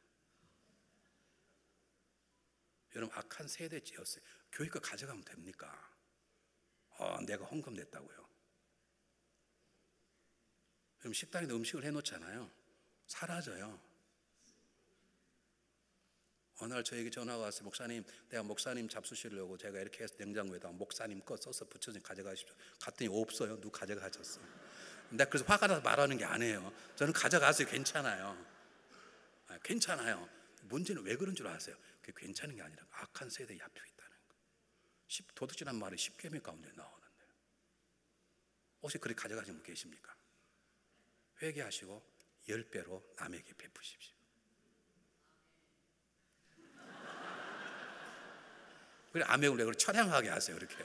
Speaker 1: 여러분 악한 세대지였어요. 교회 거 가져가면 됩니까? 내가 헌금 냈다고요. 그럼 식당에도 음식을 해놓잖아요. 사라져요. 어느 날 저에게 전화가 왔어요. 목사님, 내가 목사님 잡수시려고 제가 이렇게 해서 냉장고에다가 목사님 거 써서 붙여서 가져가십시오. 갔더니 없어요. 누구 가져가셨어. 내가 그래서 화가 나서 말하는 게 아니에요. 저는 가져가세요. 괜찮아요. 괜찮아요. 문제는 왜 그런 줄 아세요? 그게 괜찮은 게 아니라 악한 세대에 얕어 있다는 거. 도둑질한 말이 10계명 가운데 나오는데 혹시 그렇게 가져가신 분 계십니까? 회개하시고 10배로 남에게 베푸십시오. 그래, 아멘을 왜 그렇게 처량하게 하세요? 이렇게.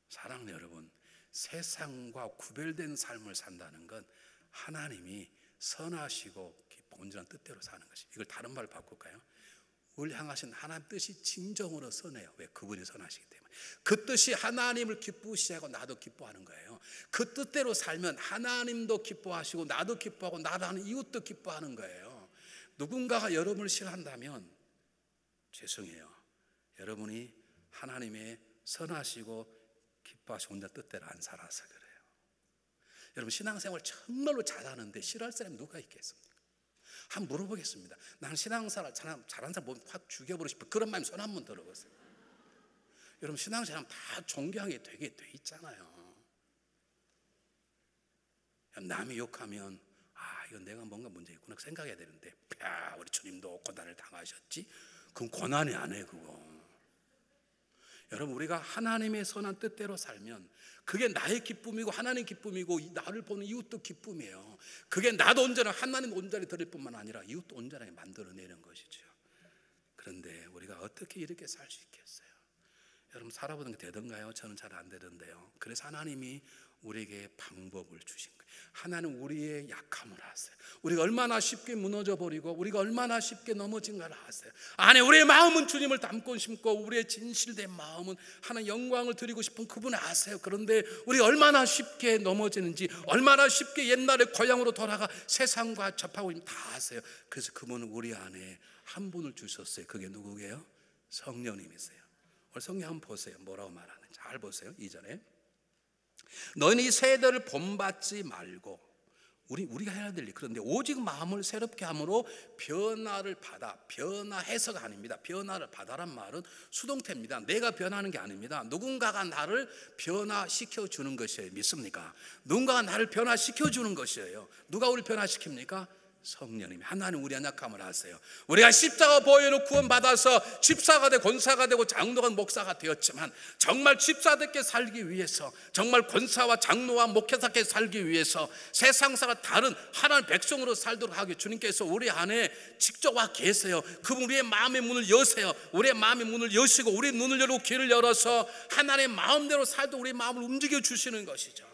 Speaker 1: 사랑하는 여러분, 세상과 구별된 삶을 산다는 건 하나님이 선하시고 온전한 뜻대로 사는 것이. 이걸 다른 말로 바꿀까요? 우리 향하신 하나님 뜻이 진정으로 선해요. 왜? 그분이 선하시기 때문에. 그 뜻이 하나님을 기쁘시게 하고 나도 기뻐하는 거예요. 그 뜻대로 살면 하나님도 기뻐하시고 나도 기뻐하고 나도 하는 이웃도 기뻐하는 거예요. 누군가가 여러분을 싫어한다면 죄송해요. 여러분이 하나님의 선하시고 기뻐하시고 온전한 뜻대로 안 살아서 그래요. 여러분 신앙생활 정말로 잘하는데 싫어할 사람이 누가 있겠습니까? 한번 물어보겠습니다. 나는 신앙생활 잘하는 사람 보면 확 죽여버리고 싶어. 그런 마음이 손 한번 들어보세요. 여러분 신앙생활 다 존경하게 되게 돼 있잖아요. 남이 욕하면 이건 내가 뭔가 문제 있구나 생각해야 되는데, 우리 주님도 고난을 당하셨지? 그건 고난이 아니에요. 그거. 여러분 우리가 하나님의 선한 뜻대로 살면 그게 나의 기쁨이고 하나님의 기쁨이고 나를 보는 이웃도 기쁨이에요. 그게 나도 온전한, 하나님 온전히 드릴 뿐만 아니라 이웃도 온전하게 만들어내는 것이죠. 그런데 우리가 어떻게 이렇게 살 수 있겠어요? 여러분 살아보는 게 되던가요? 저는 잘 안 되던데요. 그래서 하나님이 우리에게 방법을 주신 거예요. 하나님 우리의 약함을 아세요. 우리가 얼마나 쉽게 무너져 버리고 우리가 얼마나 쉽게 넘어진가를 아세요. 안에 우리의 마음은 주님을 담고 심고 우리의 진실된 마음은 하나님 영광을 드리고 싶은 그분을 아세요. 그런데 우리가 얼마나 쉽게 넘어지는지, 얼마나 쉽게 옛날의 고향으로 돌아가 세상과 접하고 있는지 다 아세요. 그래서 그분은 우리 안에 한 분을 주셨어요. 그게 누구게요? 성령님이세요. 오늘 성경 한번 보세요. 뭐라고 말하는지 잘 보세요. 2절에 너희는 이 세대를 본받지 말고, 우리가 해야 될 일, 그런데 오직 마음을 새롭게 함으로 변화를 받아. 변화해서가 아닙니다. 변화를 받아란 말은 수동태입니다. 내가 변하는 게 아닙니다. 누군가가 나를 변화시켜 주는 것이에요. 믿습니까? 누군가가 나를 변화시켜 주는 것이에요. 누가 우리를 변화시킵니까? 성령님, 하나님 우리 연약함을 아세요. 우리가 십자가 보혈로 구원받아서 집사가 되고 권사가 되고 장로가 목사가 되었지만 정말 집사답게 살기 위해서, 정말 권사와 장로와 목회자답게 살기 위해서 세상사가 다른 하나님 백성으로 살도록 하기 주님께서 우리 안에 직접 와 계세요. 그분 우리의 마음의 문을 여세요. 우리의 마음의 문을 여시고 우리의 눈을 열고 귀를 열어서 하나님의 마음대로 살도록 우리의 마음을 움직여 주시는 것이죠.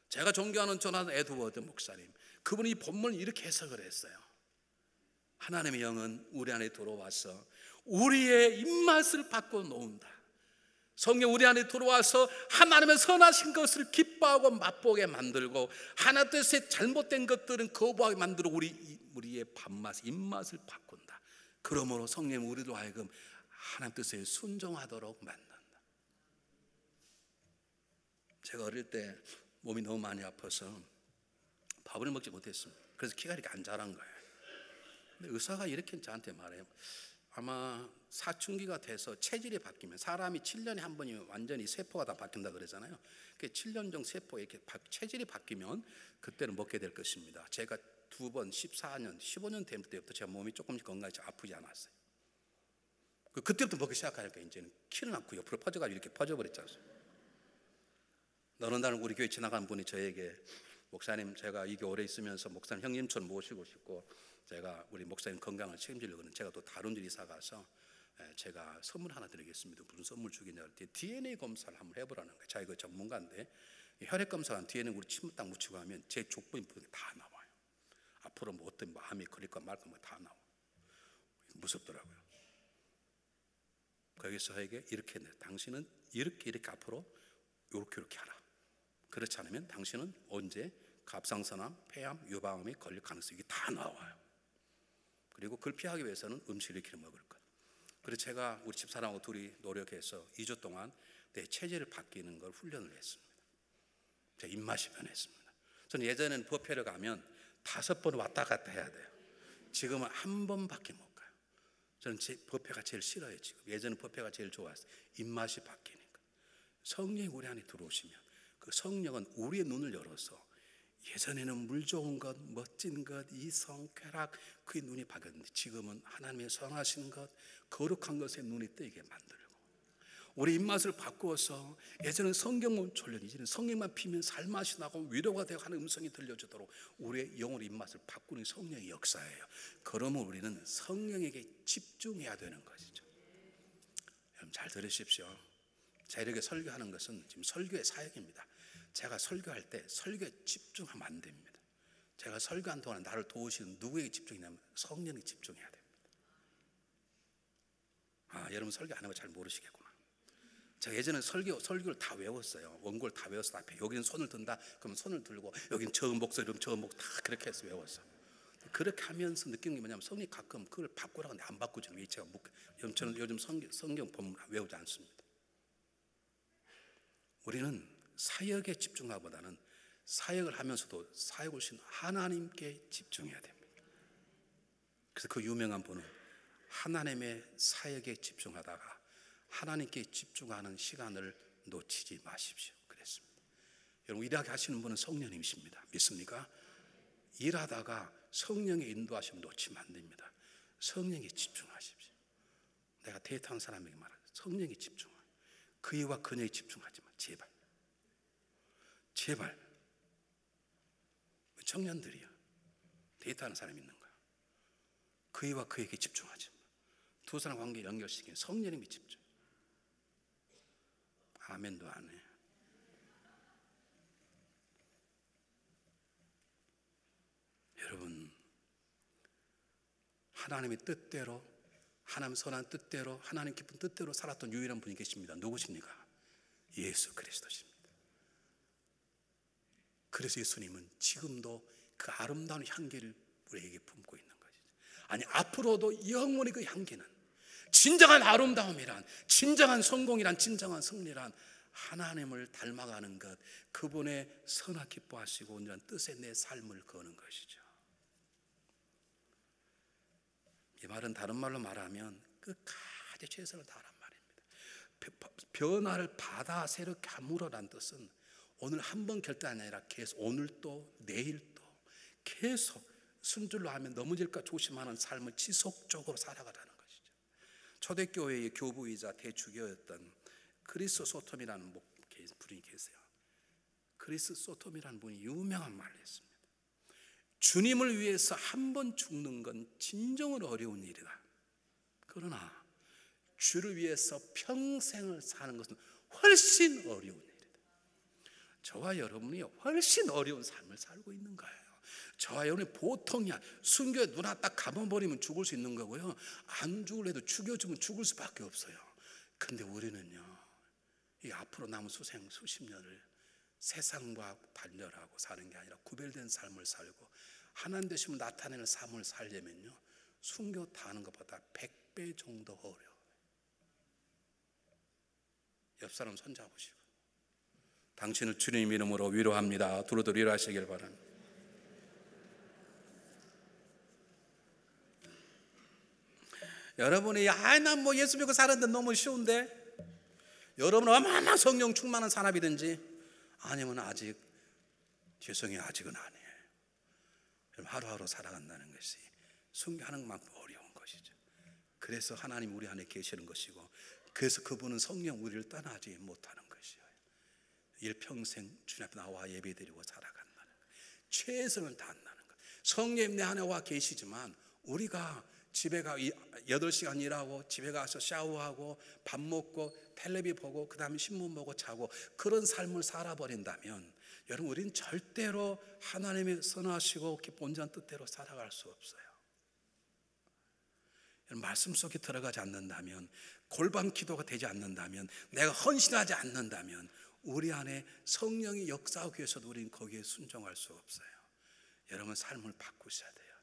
Speaker 1: 제가 존경하는 조나단 에드워드 목사님, 그분이 이 본문을 이렇게 해석을 했어요. 하나님의 영은 우리 안에 들어와서 우리의 입맛을 바꿔 놓는다. 성령 우리 안에 들어와서 하나님의 선하신 것을 기뻐하고 맛보게 만들고 하나님 뜻의 잘못된 것들은 거부하게 만들어 우리의 밥맛, 입맛을 바꾼다. 그러므로 성령 우리로 하여금 하나님 뜻에 순종하도록 만든다. 제가 어릴 때 몸이 너무 많이 아파서 밥을 먹지 못했습니다. 그래서 키가 이렇게 안 자란 거예요. 근데 의사가 이렇게 저한테 말해요. 아마 사춘기가 돼서 체질이 바뀌면, 사람이 7년에 한 번이 완전히 세포가 다 바뀐다 그러잖아요. 7년 정도 세포 이렇게 체질이 바뀌면 그때는 먹게 될 것입니다. 제가 2번 14년 15년 된 때부터 제 몸이 조금씩 건강해서 아프지 않았어요. 그때부터 먹기 시작하니까 이제는 키는 않고 옆으로 퍼져가지고 이렇게 퍼져버렸지 않습니까? 어느 날 우리 교회 지나간 분이 저에게, 목사님 제가 이게 오래 있으면서 목사님 형님처럼 모시고 싶고 제가 우리 목사님 건강을 책임지려고는 제가 또 다른 일 이사 가서 제가 선물 하나 드리겠습니다. 무슨 선물 주겠냐 할 때 DNA 검사를 한번 해보라는 거예요. 자기가 전문가인데 혈액 검사한 DNA 우리 침 딱 묻히고 하면 제 족부인 부분이 다 나와요. 앞으로 뭐 어떤 마음이 걸릴까 말까 뭐 다 나와. 무섭더라고요. 거기서 저에게 이렇게 했네요. 당신은 이렇게 앞으로 이렇게 하라. 그렇지 않으면 당신은 언제 갑상선암, 폐암, 유방암이 걸릴 가능성이 다 나와요. 그리고 그걸 피하기 위해서는 음식을 이렇게 먹을 것. 그래서 제가 우리 집사람하고 둘이 노력해서 2주 동안 내 체질을 바뀌는 걸 훈련을 했습니다. 제 입맛이 변했습니다. 저는 예전에는 뷔페를 가면 5번 왔다 갔다 해야 돼요. 지금은 한 번밖에 못 가요. 저는 뷔페가 제일 싫어요. 지금 예전에 뷔페가 제일 좋았어요. 입맛이 바뀌니까. 성령이 우리 안에 들어오시면 그 성령은 우리의 눈을 열어서 예전에는 물 좋은 것, 멋진 것, 이성, 쾌락, 그의 눈이 바뀌었는데 지금은 하나님의 선하신 것, 거룩한 것에 눈이 뜨게 만들고 우리 입맛을 바꾸어서 예전에는 성경만 졸려니 이제는 성령만 피면 살맛이 나고 위로가 되고 하는 음성이 들려주도록 우리의 영혼의 입맛을 바꾸는 성령의 역사예요. 그러면 우리는 성령에게 집중해야 되는 것이죠. 여러분 잘 들으십시오. 제가 이렇게 설교하는 것은 지금 설교의 사역입니다. 제가 설교할 때 설교에 집중하면 안 됩니다. 제가 설교한 동안 나를 도우시는 누구에게 집중이냐면 성령에 집중해야 됩니다. 여러분 설교 안 하면 잘 모르시겠구나. 제가 예전에 설교를 다 외웠어요. 원고를 다 외워서 앞에 여기는 손을 든다 그러면 손을 들고 여기는 저 목소리 그럼 저 목 다 그렇게 해서 외웠어. 그렇게 하면서 느끼는 게 뭐냐면 성령이 가끔 그걸 바꾸라고 하는데 안 바꾸잖아요. 왜 제가 저는 요즘 성경 본문 외우지 않습니다. 우리는 사역에 집중하기보다는 사역을 하면서도 사역을 하신 하나님께 집중해야 됩니다. 그래서 그 유명한 분은 하나님의 사역에 집중하다가 하나님께 집중하는 시간을 놓치지 마십시오 그랬습니다. 여러분 일하게 하시는 분은 성령님이십니다. 믿습니까? 일하다가 성령의 인도하심을 놓치면 안 됩니다. 성령에 집중하십시오. 내가 데이트하는 사람에게 말하죠. 성령에 집중하라. 그이와 그녀에 집중하지 마. 제발 청년들이야 데이트하는 사람이 있는 거야. 그이와 그에게 집중하지 마. 두 사람 관계 연결시키는 성령님이 집중. 아멘도 안 해. 여러분 하나님의 뜻대로, 하나님 선한 뜻대로, 하나님 기쁜 뜻대로 살았던 유일한 분이 계십니다. 누구십니까? 예수 그리스도십니다. 그래서 예수님은 지금도 그 아름다운 향기를 우리에게 품고 있는 것이죠. 아니 앞으로도 영원히 그 향기는 진정한 아름다움이란, 진정한 성공이란, 진정한 승리란 하나님을 닮아가는 것, 그분의 선하 기뻐하시고 온전한 뜻에 내 삶을 거는 것이죠. 이 말은 다른 말로 말하면 끝까지 최선을 다하란 말입니다. 변화를 받아 새롭게 함으로란 뜻은 오늘 한 번 결단이 아니라 계속 오늘 또 내일 또 계속 순절로 하면 넘어질까 조심하는 삶을 지속적으로 살아가라는 것이죠. 초대교회의 교부이자 대주교였던 크리스 소톰이라는 분이 계세요. 크리스 소톰이라는 분이 유명한 말을 했습니다. 주님을 위해서 한 번 죽는 건 진정으로 어려운 일이다. 그러나 주를 위해서 평생을 사는 것은 훨씬 어려운 일이다. 저와 여러분이 훨씬 어려운 삶을 살고 있는 거예요. 저와 여러분이 보통이야. 순교에 눈 딱 감아버리면 죽을 수 있는 거고요, 안 죽을래도 죽여주면 죽을 수밖에 없어요. 근데 우리는요, 이 앞으로 남은 수십 년을 세상과 단절하고 사는 게 아니라 구별된 삶을 살고 하나님 되심을 나타내는 삶을 살려면요, 순교 다하는 것보다 100배 정도 어려워요. 옆 사람 손잡으시고, 당신을 주님 이름으로 위로합니다. 두루두루 위로하시길 바랍니다. 여러분이 난 뭐 예수 믿고 살았는데 너무 쉬운데, 여러분은 얼마나 성령 충만한 사람이든지 아니면 아직 죄송해요, 아직은 아니에요. 하루하루 살아간다는 것이 순교하는 만큼 어려운 것이죠. 그래서 하나님 우리 안에 계시는 것이고, 그래서 그분은 성령 우리를 떠나지 못하는 것이에요. 일평생 주님 앞에 나와 예배드리고 살아간다는 것, 최선을 다한다는 것. 성령 내 안에 와 계시지만 우리가 집에 가 8시간 일하고 집에 가서 샤워하고 밥 먹고 텔레비 보고 그 다음에 신문 보고 자고 그런 삶을 살아버린다면 여러분, 우리는 절대로 하나님의 선하시고 온전한 뜻대로 살아갈 수 없어요. 말씀 속에 들어가지 않는다면, 골방 기도가 되지 않는다면, 내가 헌신하지 않는다면 우리 안에 성령이 역사하기 위해서도 우리는 거기에 순종할 수 없어요. 여러분, 삶을 바꾸셔야 돼요.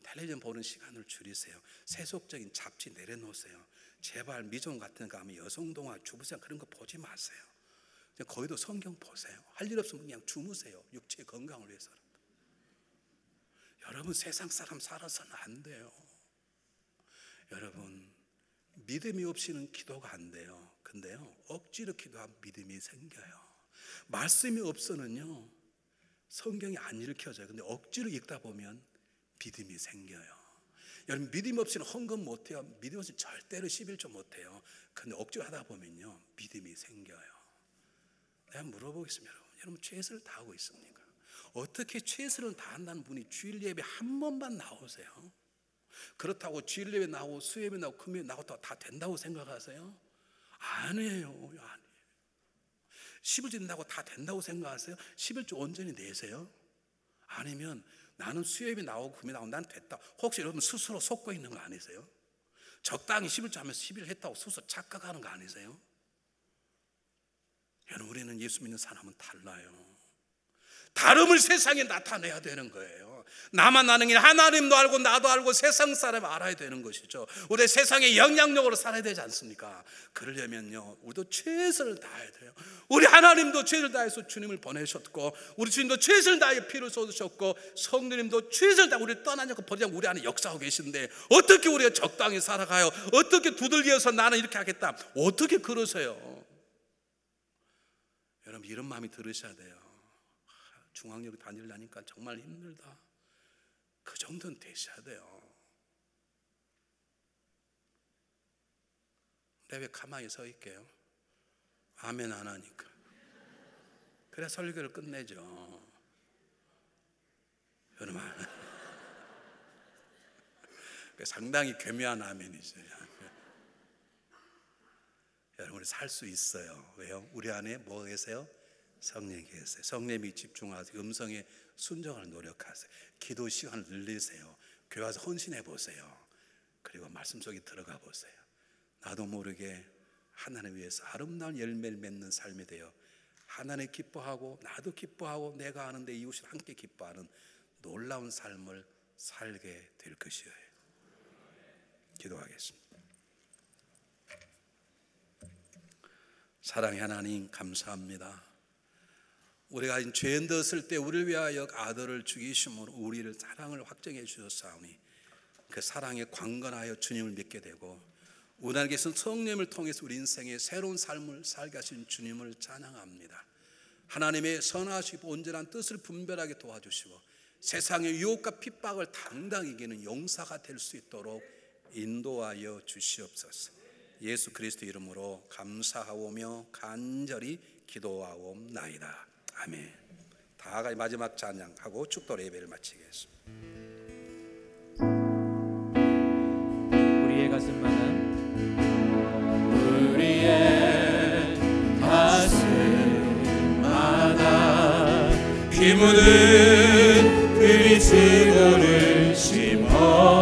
Speaker 1: 텔레비전 보는 시간을 줄이세요. 세속적인 잡지 내려놓으세요. 제발 미종 같은 거 하면 여성동화, 주부장 그런 거 보지 마세요. 거기도 성경 보세요. 할 일 없으면 그냥 주무세요. 육체 건강을 위해서는. 여러분, 세상 사람 살아서는 안 돼요. 여러분, 믿음이 없이는 기도가 안 돼요. 근데요, 억지로 기도하면 믿음이 생겨요. 말씀이 없어는요, 성경이 안 읽혀져요. 근데 억지로 읽다 보면 믿음이 생겨요. 여러분, 믿음 없이는 헌금 못해요. 믿음 없이는 절대로 11조 못해요. 근데 억지로 하다 보면요, 믿음이 생겨요. 내가 물어보겠습니다. 여러분, 최선을 다하고 있습니까? 어떻게 최선을 다한다는 분이 주일 예배 한 번만 나오세요? 그렇다고 주일 예배 나오고 수요예배 나오고 금요일 나오고 다 된다고 생각하세요? 아니에요. 아니에요. 11조 된다고 다 된다고 생각하세요? 11조 온전히 내세요? 아니면 나는 수요예배 나오고 금요일 나오고 난 됐다, 혹시 여러분 스스로 속고 있는 거 아니세요? 적당히 11조 하면서 11을 했다고 스스로 착각하는 거 아니세요? 여러분, 우리는 예수 믿는 사람은 달라요. 다름을 세상에 나타내야 되는 거예요. 나만 아는 게 하나님도 알고 나도 알고 세상 사람 알아야 되는 것이죠. 우리 세상의 영향력으로 살아야 되지 않습니까? 그러려면요, 우리도 최선을 다해야 돼요. 우리 하나님도 최선을 다해서 주님을 보내셨고, 우리 주님도 최선을 다해 피를 쏟으셨고, 성령님도 최선을 다해 우리를 떠나지 않고 버리지 않고 우리 안에 역사하고 계신데, 어떻게 우리가 적당히 살아가요? 어떻게 두들겨서 나는 이렇게 하겠다, 어떻게 그러세요? 여러분, 이런 마음이 들으셔야 돼요. 중앙여고 다니려니까 정말 힘들다. 그 정도는 되셔야 돼요. 근데 왜 가만히 서 있게요? 아멘 안 하니까. 그래 설교를 끝내죠. 여러분, 상당히 교묘한 아멘이죠. 여러분이 살 수 있어요. 왜요? 우리 안에 뭐가 계세요? 성령이 계세요. 성령이 집중하세요. 음성에 순종을 노력하세요. 기도 시간을 늘리세요. 교회 와서 헌신해 보세요. 그리고 말씀 속에 들어가 보세요. 나도 모르게 하나님 위해서 아름다운 열매를 맺는 삶이 되어 하나님 기뻐하고 나도 기뻐하고 내가 아는데 이웃이 함께 기뻐하는 놀라운 삶을 살게 될 것이에요. 기도하겠습니다. 사랑의 하나님, 감사합니다. 우리가 죄인 되었을 때 우리를 위하여 아들을 죽이심으로 우리를 사랑을 확정해 주셨사오니 그 사랑에 관건하여 주님을 믿게 되고, 우리에게서 성령을 통해서 우리 인생의 새로운 삶을 살게 하신 주님을 찬양합니다. 하나님의 선하시고 온전한 뜻을 분별하게 도와주시고 세상의 유혹과 핍박을 당당히 이기는 용사가 될 수 있도록 인도하여 주시옵소서. 예수 그리스도 이름으로 감사하오며 간절히 기도하옵나이다. 아멘. 다 같이 마지막 찬양하고 축도 예배를 마치겠습니다.
Speaker 2: 우리의 가슴마다
Speaker 3: 피 묻은 그리스도를 심어